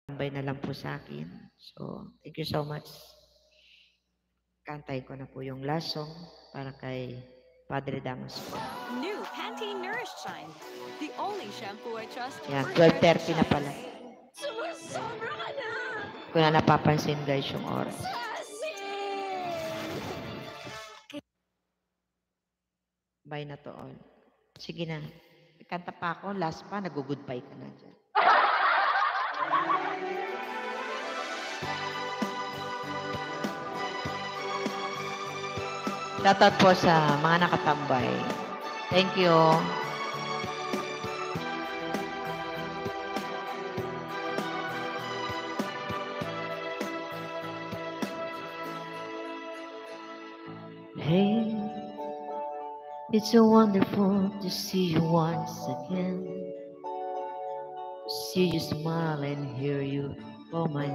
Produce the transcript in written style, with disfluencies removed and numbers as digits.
tambay na lang po sa akin. So, thank you so much. Kantay ko na po yung last song para kay Padre Damos po. New Pantene Nourish Shine, the only shampoo I trust. Yan, 12:30 na pala. Sumusobra ka na! Kung na napapansin guys yung oras. Bye na to all. Sige na. Kanta pa ako, last pa, nag-goodbye ka na dyan. Shoutout po sa mga nakatambay. Thank you. Hey, it's so wonderful to see you once again. To see you smile and hear you call my name.